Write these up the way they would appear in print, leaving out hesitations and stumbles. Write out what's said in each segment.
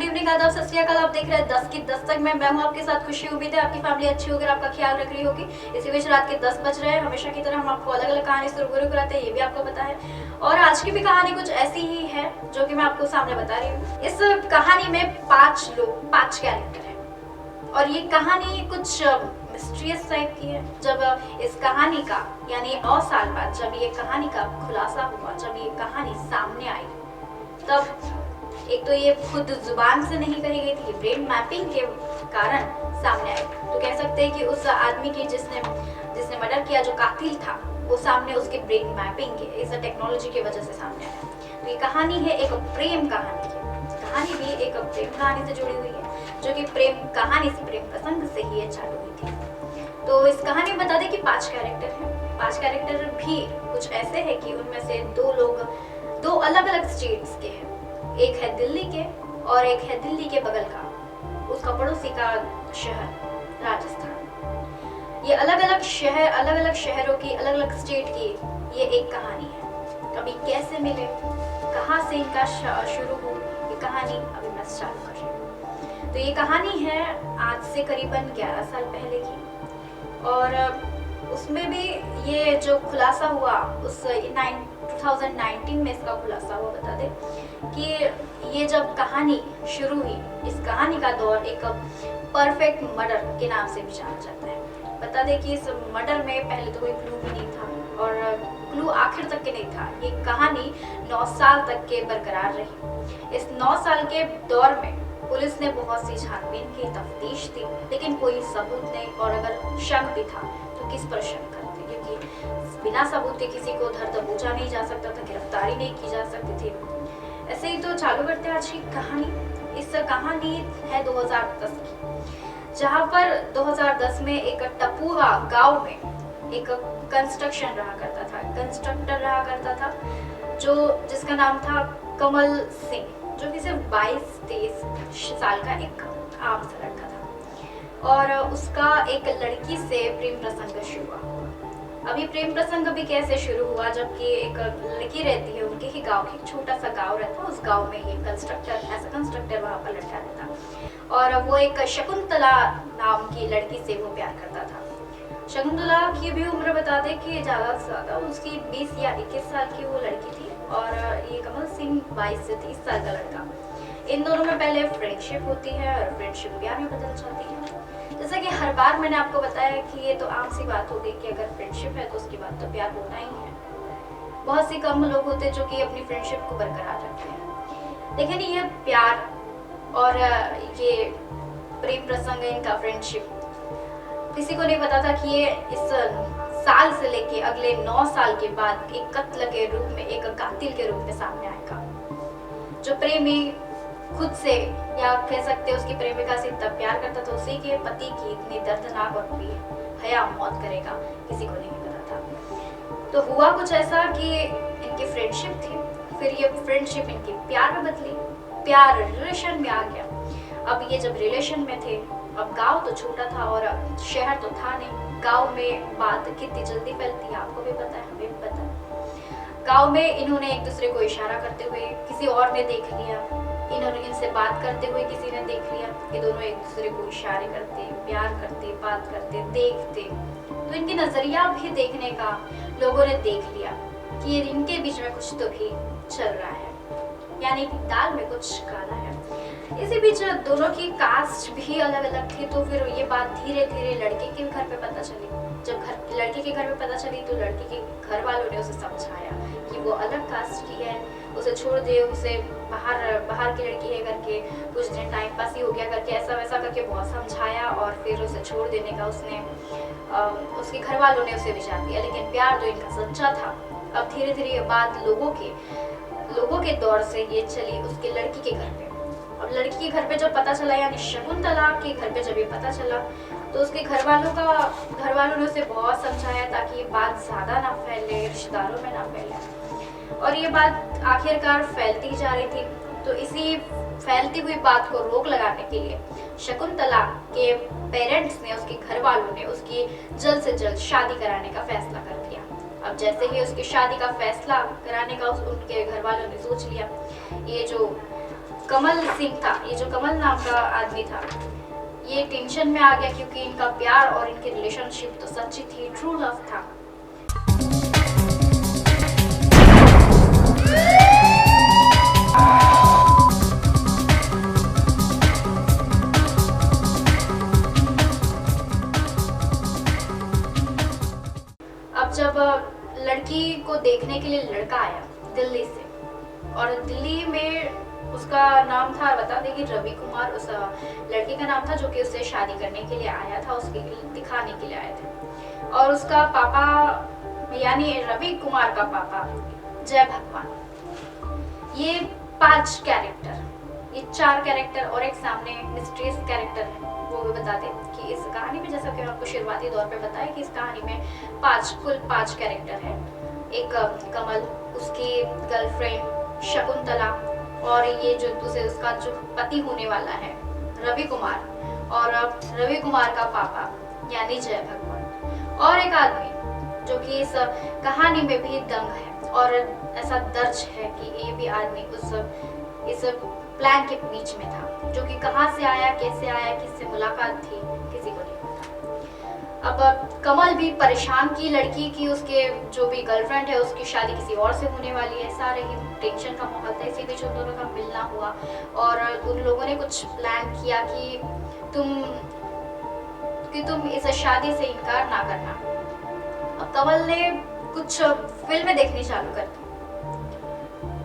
Evening, आदाब, सत श्री अकाल। आप देख रहे हैं 10 की दस्तक में। मैं हूं आपके साथ खुशी। उम्मीद है आपकी फैमिली अच्छी होगी, आपका ख्याल रख रही होगी। इसी बीच रात के 10 बज रहे हैं। हमेशा की तरह हम आपको अलग अलग कहानी से रूबरू कराते हैं, ये भी आपको पता है। और आज की भी कहानी कुछ ऐसी ही है जो कि मैं आपको सामने बता रही हूँ। इस कहानी में 5 लोग, 5 कैरेक्टर है और ये कहानी कुछ मिस्ट्रियस टाइप की है। जब इस कहानी का यानी 9 साल बाद जब ये कहानी का खुलासा हुआ, जब ये कहानी सामने आई, तब एक तो ये खुद जुबान से नहीं कही गई थी, ये ब्रेन मैपिंग के कारण सामने आई। तो कह सकते हैं कि उस आदमी की जिसने मर्डर किया, जो कातिल था, वो सामने उसके ब्रेन मैपिंग के इस टेक्नोलॉजी की वजह से सामने आया। तो ये कहानी है एक प्रेम कहानी की। कहानी भी एक प्रेम कहानी से जुड़ी हुई है, जो कि प्रेम कहानी से, प्रेम प्रसंग से ही ये चालू हुई थी। तो इस कहानी में बता दें कि 5 कैरेक्टर हैं। 5 कैरेक्टर भी कुछ ऐसे हैं कि उनमें से 2 लोग 2 अलग अलग स्टेट्स के हैं। एक है दिल्ली के और एक है दिल्ली के बगल का, उसका पड़ोसी का शहर राजस्थान। ये अलग अलग शहरों की, अलग अलग स्टेट की ये एक कहानी है। अभी कैसे मिले, कहाँ से इनका शुरू हो, ये कहानी अभी मैं चालू कर रही हूँ। तो ये कहानी है आज से करीबन 11 साल पहले की। और उसमें भी ये जो खुलासा हुआ उस 2019 में इसका खुलासा हुआ। बता दें कि ये जब कहानी शुरू हुई, इस कहानी का दौर एक परफेक्ट मर्डर के नाम से भी जाना जाता है। बता दें कि इस मर्डर में पहले तो कोई क्लू भी नहीं था और क्लू आखिर तक के नहीं था। ये कहानी 9 साल तक के बरकरार रही। इस 9 साल के दौर में पुलिस ने बहुत सी छानबीन की, तफ्तीश थी, लेकिन कोई सबूत नहीं। और अगर शक भी था तो किस पर शक करते, क्योंकि बिना सबूत के किसी को धर दबोचा नहीं जा सकता था, गिरफ्तारी नहीं की जा सकती थी। ऐसे ही तो चालू करते हैं आज की कहानी। इस कहानी है 2010 की, जहाँ पर 2010 में एक टपुआ गांव में एक कंस्ट्रक्टर रहा करता था जिसका नाम था कमल सिंह, जो कि सिर्फ 22-23 साल का एक आम सा लड़का था। और उसका एक लड़की से प्रेम प्रसंग शुरू हुआ। अभी प्रेम प्रसंग भी कैसे शुरू हुआ, जबकि एक लड़की रहती है उनके ही गांव, एक छोटा सा गांव रहता है, उस गांव में ये कंस्ट्रक्टर वहां पर लड़का रहता और वो एक शकुंतला नाम की लड़की से वो प्यार करता था। शकुंतला की भी उम्र बता दें कि ज्यादा से ज्यादा उसकी 20 या 21 साल की वो लड़की थी और ये कमल सिंह 22 से 30 साल का लड़का। इन दोनों में पहले फ्रेंडशिप होती है और फ्रेंडशिप प्यार में बदल जाती है। जैसा कि हर बार मैंने आपको बताया कि ये तो आम सी बात हो गई कि अगर फ्रेंडशिप है तो उसके बाद तो प्यार होना ही है। बहुत सी कम लोग होते हैं जो कि अपनी फ्रेंडशिप को बरकरार रखते हैं, लेकिन ये प्यार और ये प्रेम प्रसंग, इनका फ्रेंडशिप, किसी को नहीं पता था कि ये इस साल से लेके अगले 9 साल के बाद एक कत्ल के रूप में, एक कातिल के रूप में सामने आएगा। जो प्रेमी खुद से, या कह सकते हैं उसकी प्रेमिका से इतना प्यार करता था, उसी के पति की इतनी दर्दनाक और बेहया मौत करेगा, किसी को नहीं पता था। तो हुआ कुछ ऐसा कि इनकी फ्रेंडशिप थी, फिर ये फ्रेंडशिप इनकी प्यार में बदली, प्यार रिलेशन में आ गया। अब ये जब रिलेशन में थे, अब गांव तो छोटा था और शहर तो था नहीं। गांव में बात कितनी जल्दी फैलती है आपको भी पता है, हमें भी पता है। गांव में इन्होंने एक दूसरे को इशारा करते हुए किसी और ने देख लिया, इन्होंने इनसे बात करते हुए किसी ने देख लिया। ये दोनों एक दूसरे को इशारे करते, प्यार करते, बात करते, देखते। तो इनके नजरिया भी देखने का लोगों ने देख लिया कि इनके बीच में कुछ तो भी चल रहा है, यानी कि दाल में कुछ काला है। इसी बीच दोनों की कास्ट भी अलग अलग थी। तो फिर ये बात धीरे धीरे लड़के के घर पे पता चली। जब लड़के के घर में पता चली तो लड़के के घर वालों ने उसे समझाया कि वो अलग कास्ट की है, उसे छोड़ दे, उसे बाहर की लड़की है करके, कुछ दिन टाइम पास ही हो गया करके, ऐसा वैसा करके बहुत समझाया और फिर उसे छोड़ देने का उसके घर वालों ने उसे विचार दिया। लेकिन प्यार तो इनका सच्चा था। अब धीरे धीरे ये बात लोगों के दौर से ये चली उसके लड़की के घर पे। अब लड़की के घर पे जब पता चला, यानी शकुंतला के घर पे जब ये पता चला, तो उसके घर वालों ने उसे बहुत समझाया ताकि ये बात ज्यादा ना फैले, रिश्तेदारों में ना फैले। और ये बात आखिरकार फैलती जा रही थी। तो इसी फैलती हुई बात को रोक लगाने के लिए शकुंतला के पेरेंट्स ने, उसके घर वालों ने उसकी जल्द से जल्द शादी कराने का फैसला कर दिया। अब जैसे ही उसकी शादी का फैसला कराने का उनके घर वालों ने सोच लिया, ये जो कमल सिंह था, ये जो कमल नाम का आदमी था, ये टेंशन में आ गया क्योंकि इनका प्यार और इनकी रिलेशनशिप तो सच्ची थी, ट्रू लव था। अब जब लड़की को देखने के लिए लड़का आया दिल्ली से, और दिल्ली में उसका नाम था, बता दें कि रवि कुमार उस लड़की का नाम था जो कि उससे शादी करने के लिए आया था, उसके दिखाने के लिए आए थे। और उसका पापा यानी रवि कुमार का पापा जय भगवान, ये 5 कैरेक्टर, ये 4 कैरेक्टर और एक सामने मिस्ट्रियस कैरेक्टर है, वो भी बता दें कि इस कहानी में, जैसा कि मैं आपको शुरुआती दौर पे बताया कि इस कहानी में कुल 5 कैरेक्टर है। एक कमल, उसकी गर्लफ्रेंड शकुंतला, और ये जो उसका जो पति होने वाला है रवि कुमार, और रवि कुमार का पापा यानी जय भगवान, और एक आदमी जो कि इस कहानी में भी दंग है, और ऐसा दर्ज है कि ये भी आदमी इस प्लान के बीच में था, जो कि कहां से आया, कैसे आया, किससे मुलाकात थी, किसी को नहीं पता। अब कमल भी परेशान की लड़की की, उसके जो भी गर्लफ्रेंड है उसकी शादी किसी और से होने वाली है, सारे ही टेंशन का माहौल था। इसी बीच उन दोनों का मिलना हुआ और उन लोगों ने कुछ प्लान किया कि तुम इस शादी से इनकार ना करना। अब कमल ने कुछ फिल्में देखनी चालू कर दी।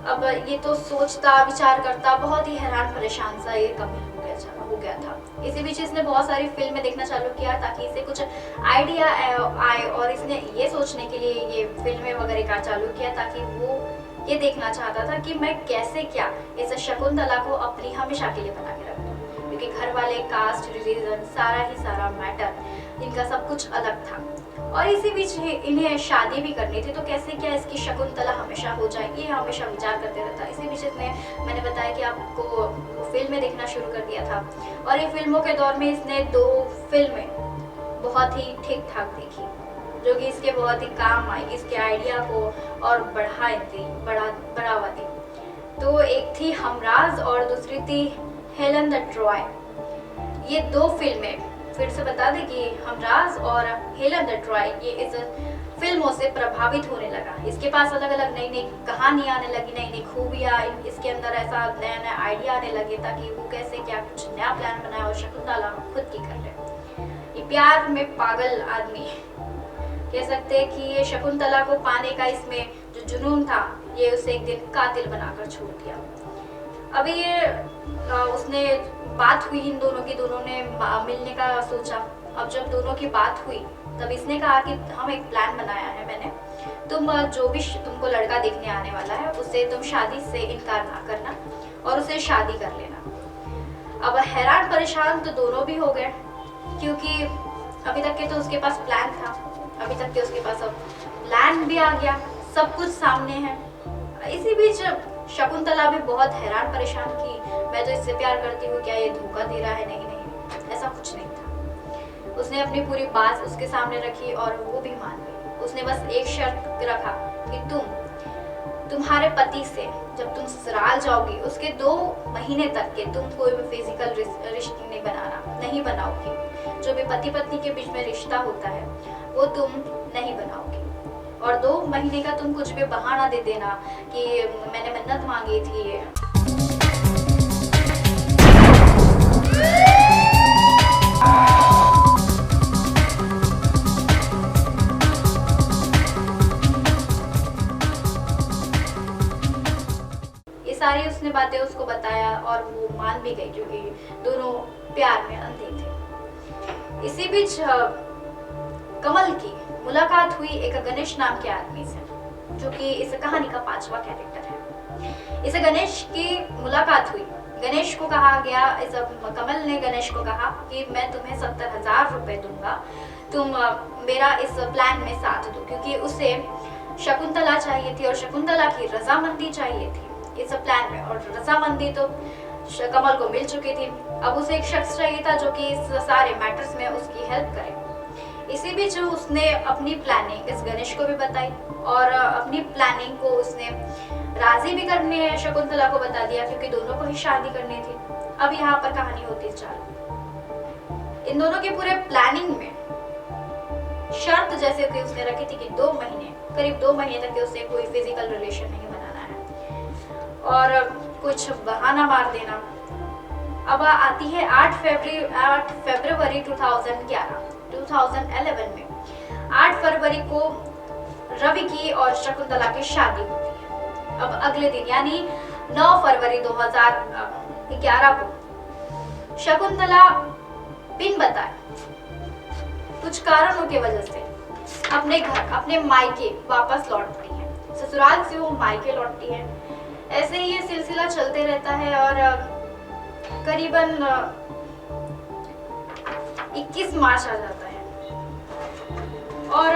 अब ये तो सोचता विचार करता, बहुत ही हैरान परेशान सा ये कमल हो गया था। इसी बीच इसने बहुत सारी फिल्में देखना चालू किया ताकि इसे कुछ आइडिया आए, और इसने ये सोचने के लिए ये फिल्में वगैरह का चालू किया ताकि वो ये देखना चाहता था कि मैं कैसे क्या इस शकुंतला को अपनी हमेशा के लिए बना के रख दूं, क्योंकि घर वाले, कास्ट, रिलीजन, सारा मैटर, इनका सब कुछ अलग था। और इसी बीच इन्हें शादी भी करनी थी, तो कैसे क्या इसकी शकुंतला हमेशा हो जाए, ये हमेशा विचार करते रहता। इसी बीच मैंने बताया कि आपको फिल्में देखना शुरू कर दिया था, और ये फिल्मों के दौर में इसने 2 फिल्में बहुत ही ठीक ठाक देखी, जो कि इसके बहुत ही काम आई, इसके आइडिया को और बढ़ावा दी। तो एक थी हमराज और दूसरी थी हेलन द ट्रॉय। ये 2 फिल्में फिर से बता दें कि हमराज और हेलन द ट्रॉय ये इस फिल्मों से प्रभावित होने लगा। इसके पास अलग अलग नई कहानी आने लगी, नई खूबियाँ, इसके अंदर ऐसा नया आइडिया आने लगे ताकि वो कैसे क्या कुछ नया प्लान बनाए और शकुंतला खुद की कर ले। ये प्यार में पागल आदमी कह सकते हैं कि ये शकुंतला को पाने का इसमें जो जुनून था, ये उसे एक दिन कातिल बनाकर छोड़ दिया। अभी ये उसने बात हुई इन दोनों की, दोनों ने मिलने का सोचा। अब जब दोनों की बात हुई तब इसने कहा कि हम एक प्लान बनाया है मैंने, तुम जो भी तुमको लड़का देखने आने वाला है उसे तुम शादी से इनकार ना करना और उसे शादी कर लेना। अब हैरान परेशान तो दोनों भी हो गए, क्योंकि अभी तक के तो उसके पास प्लान था, अभी तक के उसके पास अब प्लान भी आ गया, सब कुछ सामने है। इसी बीच शकुंतला भी बहुत हैरान परेशान की, मैं तो इससे प्यार करती हूँ, क्या ये धोखा दे रहा है? नहीं, ऐसा कुछ नहीं था। उसने अपनी पूरी बात उसके सामने रखी और वो भी मान गई। उसने बस एक शर्त रखा कि तुम्हारे पति से जब तुम ससुराल जाओगी उसके 2 महीने तक के तुम कोई भी फिजिकल रिश्ते नहीं बनाओगी। जो भी पति पत्नी के बीच में रिश्ता होता है वो तुम नहीं बनाओगी, और 2 महीने का तुम कुछ भी बहाना दे देना कि मैंने मन्नत मांगी थी। ये सारी उसने बातें उसको बताया और वो मान भी गई, क्योंकि दोनों प्यार में अंधे थे। इसी बीच कमल की मुलाकात हुई एक गणेश नाम के आदमी से, जो कि इस कहानी का 5वां कैरेक्टर है। इस गणेश की मुलाकात हुई, गणेश को कहा गया, इस कमल ने गणेश को कहा कि मैं तुम्हें 70,000 रुपए दूंगा, तुम मेरा इस प्लान में साथ दो, क्योंकि उसे शकुंतला चाहिए थी और शकुंतला की रजामंदी चाहिए थी इस प्लान में, और रजामंदी तो कमल को मिल चुकी थी। अब उसे एक शख्स चाहिए था जो कि इस सारे मैटर्स में उसकी हेल्प करे। इसी बीच उसने अपनी प्लानिंग इस गणेश को भी बताई, और अपनी प्लानिंग को उसने राजी भी करने शकुंतला को बता दिया क्योंकि दोनों को ही शादी करनी थी। अब यहाँ पर कहानी होती है चालू। इन दोनों के पूरे प्लानिंग में शर्त जैसे कि उसने रखी थी कि 2 महीने, करीब 2 महीने तक उसे कोई फिजिकल रिलेशन नहीं बनाना है और कुछ बहाना मार देना। अब आती है 8 फरवरी 2011 में 8 फरवरी को रवि की और शकुंतला की शादी होती है। अब अगले दिन यानी 9 फरवरी 2011 को शकुंतला बिन बताए कुछ कारणों की वजह से अपने घर, अपने मायके वापस लौटती है। ससुराल से वो मायके लौटती है। ऐसे ही ये सिलसिला चलते रहता है और करीबन 21 मार्च आ जाता है और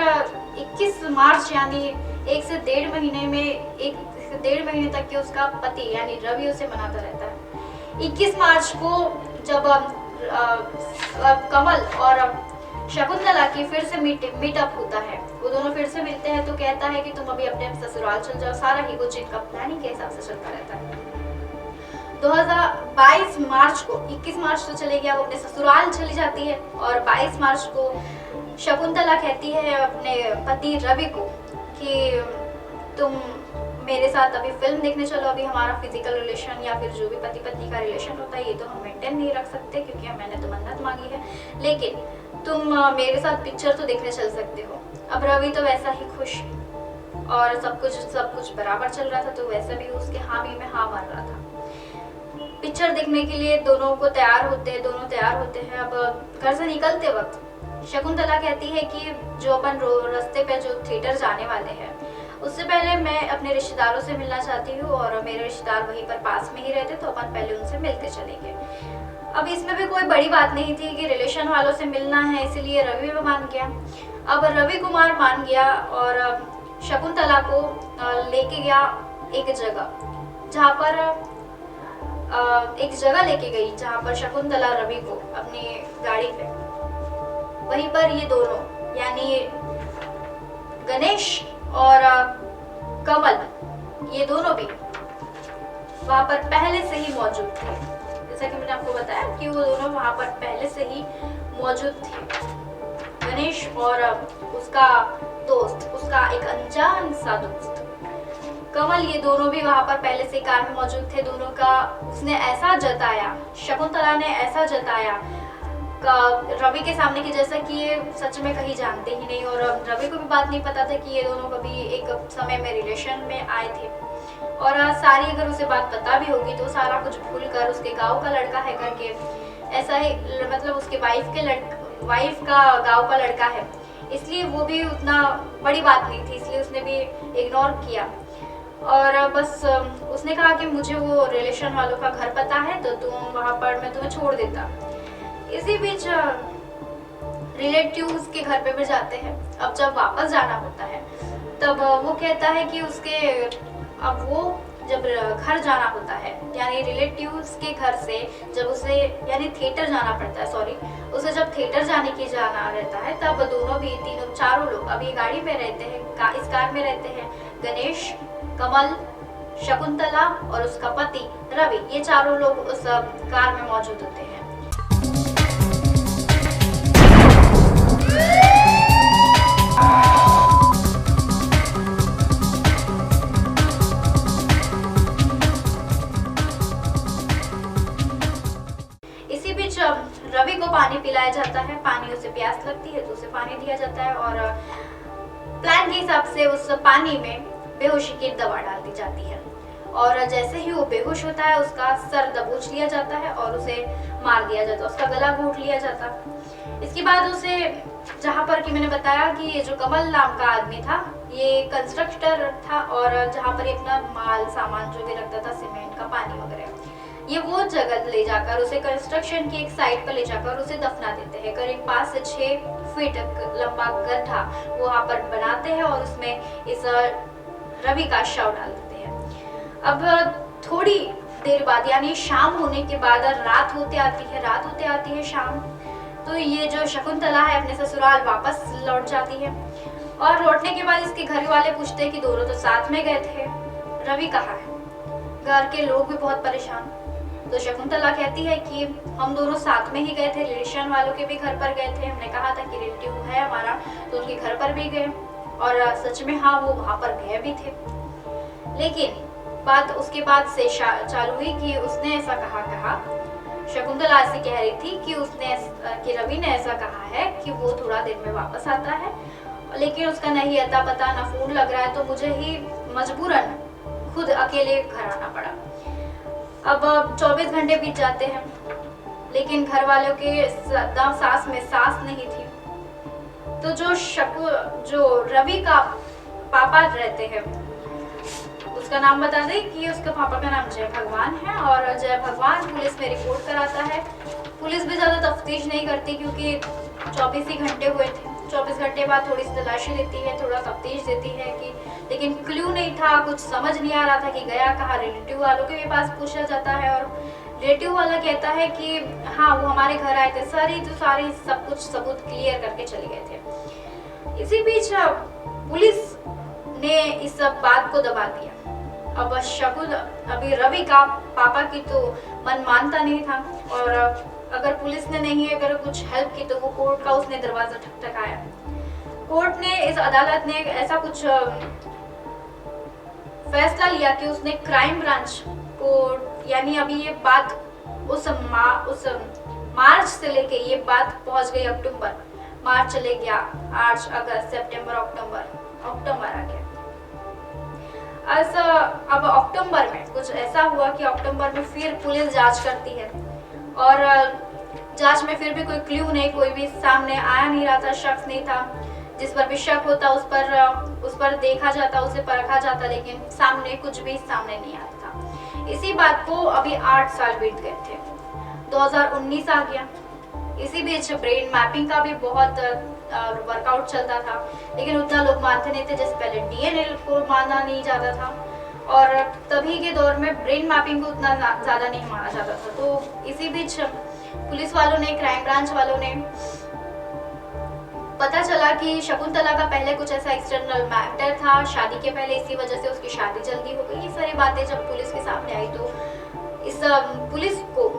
21 मार्च यानी 1 से 1.5 महीने में 1 से 1.5 महीने तक के उसका पति यानी रवि उसे मनाता रहता है। 21 मार्च को जब कमल और शकुंतला की फिर से मीटअप होता है, वो दोनों फिर से मिलते हैं तो कहता है कि तुम अभी अपने ससुराल चल जाओ। सारा ही कुछ इनका प्लानिंग के हिसाब से चलता रहता है। 2022 मार्च को 21 मार्च तो चले गया, वो अपने ससुराल चली जाती है और 22 मार्च को शकुंतला कहती है अपने पति रवि को कि तुम मेरे साथ अभी फिल्म देखने चलो। अभी हमारा फिजिकल रिलेशन या फिर जो भी पति पत्नी का रिलेशन होता है ये तो हम मेंटेन नहीं रख सकते क्योंकि मैंने तो मन्नत मांगी है, लेकिन तुम मेरे साथ पिक्चर तो देखने चल सकते हो। अब रवि तो वैसा ही खुश और सब कुछ बराबर चल रहा था तो वैसा भी उसके हामी में हाँ मार रहा था। पिक्चर देखने के लिए दोनों तैयार होते हैं। अब घर से निकलते वक्त शकुंतला कहती है कि जो अपन रास्ते पे जो थिएटर जाने वाले हैं उससे पहले मैं अपने रिश्तेदारों से मिलना चाहती हूँ और मेरे रिश्तेदार वहीं पर पास में ही रहते तो अपन पहले उनसे मिलते चलेंगे। अब इसमें भी कोई बड़ी बात नहीं थी कि रिलेशन वालों से मिलना है, इसलिए रवि भी मान गया। अब रवि कुमार मान गया और शकुंतला को लेके गया एक जगह लेके गई जहाँ पर शकुंतला रवि को अपनी गाड़ी पे, वहीं पर ये दोनों यानी गणेश और कमल ये दोनों भी वहां पर पहले से ही मौजूद थे। जैसा कि मैंने आपको बताया कि वो दोनों वहां पर पहले से ही मौजूद थे। गणेश और उसका दोस्त, उसका एक अनजान सा दोस्त कमल, ये दोनों भी वहां पर पहले से कार में मौजूद थे। दोनों का उसने ऐसा जताया, शकुंतला ने ऐसा जताया रवि के सामने की जैसा कि ये सच में कहीं जानते ही नहीं और रवि को भी बात नहीं पता था कि ये दोनों कभी एक समय में रिलेशन में आए थे। और सारी अगर उसे बात पता भी होगी तो सारा कुछ भूल कर उसके गांव का लड़का है करके ऐसा ही, मतलब उसके वाइफ का गांव का लड़का है, इसलिए वो भी उतना बड़ी बात नहीं थी, इसलिए उसने भी इग्नोर किया। और बस उसने कहा कि मुझे वो रिलेशन वालों का घर पता है तो तुम वहां पर मैं तुम्हें छोड़ देता। इसी बीच रिलेटिव्स के घर पे भी जाते हैं। अब जब वापस जाना होता है तब वो कहता है कि अब वो जब घर जाना होता है यानी रिलेटिव्स के घर से जब उसे यानी थिएटर जाना पड़ता है, उसे जब थिएटर जाना रहता है तब दोनों भी चारों लोग अभी गाड़ी में रहते हैं, इस कार में रहते हैं। गणेश, कमल, शकुंतला और उसका पति रवि, ये चारों लोग उस कार में मौजूद होते हैं। इसी बीच रवि को पानी पिलाया जाता है, पानी उसे प्यास लगती है तो उसे पानी दिया जाता है और प्लान के हिसाब से उस पानी में बेहोशी की दवा डाल दी जाती है और जैसे ही वो बेहोश होता है उसका सर दबोच लिया जाता है और उसे मार दिया जाता है, उसका गला घोट लिया जाता। इसके बाद उसे जहाँ पर कि मैंने बताया कि ये जो कमल नाम का आदमी था ये कंस्ट्रक्टर था और जहाँ पर अपना माल सामान जो भी रखता था, सीमेंट का, पानी वगैरह, ये वो जगह ले जाकर उसे कंस्ट्रक्शन की एक साइट पर ले जाकर उसे दफना देते हैं। करीब 5 से 6 फीट लंबा गड्ढा वो वहाँ पर बनाते हैं और उसमें इस रवि का शव डाल देते हैं। अब थोड़ी देर बाद यानी शाम होने के बाद रात होते आती है शाम, तो ये जो शकुंतला है अपने ससुराल वापस लौट जाती है और लौटने के बाद इसके घर वाले पूछते हैं कि दोनों तो साथ में गए थे। रवि कहाँ है। घर के लोग भी बहुत परेशान। तो शकुंतला कहती है कि हम दोनों साथ में ही गए थे, रिलेशन वालों के भी घर पर गए थे, हमने कहा था कि रिलेटिव है हमारा, तो उनके घर पर भी गए और सच में हाँ वो वहां पर गए भी थे। लेकिन बात उसके बाद से चालू हुई कि उसने ऐसा कहा शकुंतला ऐसी कह रही थी कि रवि ने ऐसा कहा है कि वो थोड़ा देर में वापस आता है, लेकिन उसका नहीं अता पता ना फोन लग रहा है, तो मुझे ही मजबूरन खुद अकेले घर आना पड़ा। अब 24 घंटे बीत जाते हैं, लेकिन घर वालों के सांस में सांस नहीं थी। तो जो रवि का पापा रहते हैं, उसका नाम बता दें कि उसके पापा का नाम जय भगवान है, और जय भगवान पुलिस में रिपोर्ट कराता है। पुलिस भी ज्यादा तफ्तीश नहीं करती क्योंकि 24 ही घंटे हुए थे। 24 घंटे बाद थोड़ी सी तलाशी लेती है, थोड़ा तफ्तीश देती है कि, लेकिन क्लू नहीं था, कुछ समझ नहीं आ रहा था कि गया कहाँ। रिलेटिव वालों के भी पास पूछा जाता है और रिलेटिव वाला कहता है कि हाँ वो हमारे घर आए थे, सारी सब कुछ सबूत क्लियर करके चले गए थे। इसी बीच पुलिस ने इस सब बात को दबा दिया। अब अभी रवि का पापा की तो मन मानता नहीं था, और अगर पुलिस ने नहीं अगर कुछ हेल्प की तो वो कोर्ट का उसने दरवाजा ठकठकाया। कोर्ट ने, इस अदालत ने ऐसा कुछ फैसला लिया कि उसने क्राइम ब्रांच को, यानी अभी ये बात उस मार्च से लेके ये बात पहुंच गई अक्टूबर, मार्च चले गया, मार्च अगस्त सितंबर अक्टूबर आ गया। अब अक्टूबर में कुछ ऐसा हुआ कि अक्टूबर में फिर पुलिस जांच करती है, और जांच में फिर भी कोई क्लू नहीं, कोई भी सामने आया नहीं रहा था, शख्स नहीं था जिस पर भी शक होता उस पर देखा जाता, उसे परखा जाता, लेकिन कुछ भी सामने नहीं आता था। इसी बात को अभी 8 साल बीत गए थे, 2019 आ गया। इसी बीच ब्रेन मैपिंग का भी बहुत वर्कआउट चलता था, लेकिन उतना लोग मानते नहीं थे, जैसे पहले डीएनए को माना नहीं जाता था, और तभी के दौर में ब्रेन मैपिंग को उतना ज्यादा नहीं माना जाता था। तो इसी बीच पुलिस वालों ने, क्राइम ब्रांच वालों ने, पता चला कि शकुंतला का पहले कुछ ऐसा एक्सटर्नल मैटर था शादी के पहले, इसी वजह से उसकी शादी जल्दी हो गई। ये सारी बातें जब पुलिस के सामने आई तो इस पुलिस को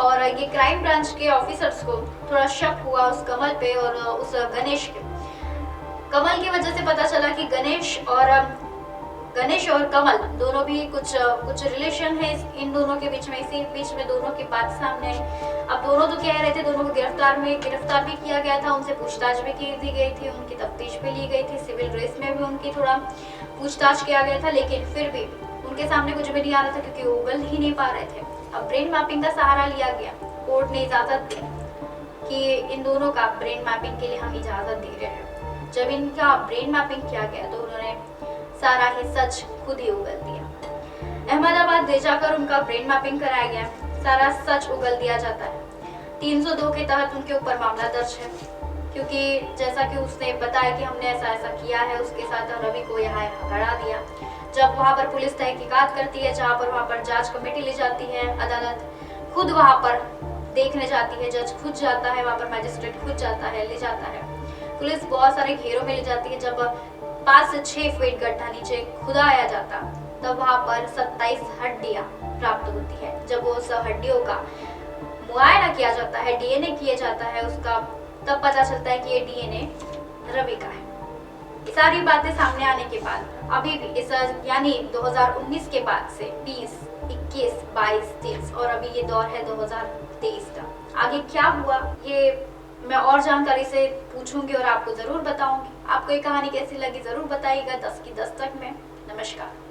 और ये क्राइम ब्रांच के ऑफिसर्स को थोड़ा शक हुआ उस कमल पे और उस गणेश के। कमल की वजह से पता चला कि गणेश और कमल दोनों भी कुछ रिलेशन है इन दोनों के बीच में। इसी बीच में दोनों की बात सामने आई। अब दोनों तो कह रहे थे, दोनों को गिरफ्तार भी किया गया था, उनसे पूछताछ भी की दी गई थी, उनकी तफ्तीश भी ली गई थी, सिविल रेस में भी उनकी थोड़ा पूछताछ किया गया था, लेकिन फिर भी उनके सामने कुछ भी नहीं आ रहा था क्योंकि वो उगल ही नहीं पा रहे थे। अब ब्रेन मैपिंग का सहारा लिया गया, कोर्ट ने इजाजत दी कि इन दोनों का ब्रेन मैपिंग के लिए हम इजाजत दे रहे हैं। जब इनका ब्रेन मैपिंग किया गया तो उन्होंने सारा ही सच खुद ही उगल दिया। अहमदाबाद ले जाकर उनका ब्रेन मैपिंग कराया गया, सारा सच उगल दिया जाता है। 302 के तहत उनके ऊपर मामला दर्ज है, क्योंकि जैसा कि उसने बताया कि हमने ऐसा किया है, उसके साथ रवि को यहाँ खड़ा दिया। जब वहाँ पर पुलिस तहकीकात करती है, वहाँ पर जांच कमेटी ले जाती है, अदालत खुद वहाँ पर देखने जाती है, जज खुद जाता है वहाँ पर, मैजिस्ट्रेट खुद जाता है, ले जाता है। पुलिस बहुत सारे घेरों में ले जाती है। जब 5 से 6 फीट गड्ढा नीचे खुदाया जाता तब वहाँ पर 27 हड्डियां प्राप्त होती है। जब उस हड्डियों का मुआयना किया जाता है, डीएनए किया जाता है उसका, तब पता चलता है कि ये डीएनए रवि का है। ये सारी बातें सामने आने के बाद अभी भी इस यानी 2019 के बाद से 20, 21, 22, 23 और अभी ये दौर है 2023 का। आगे क्या हुआ ये मैं और जानकारी से पूछूंगी और आपको जरूर बताऊंगी। आपको ये कहानी कैसी लगी जरूर बताइएगा 10 की दस्तक में। नमस्कार।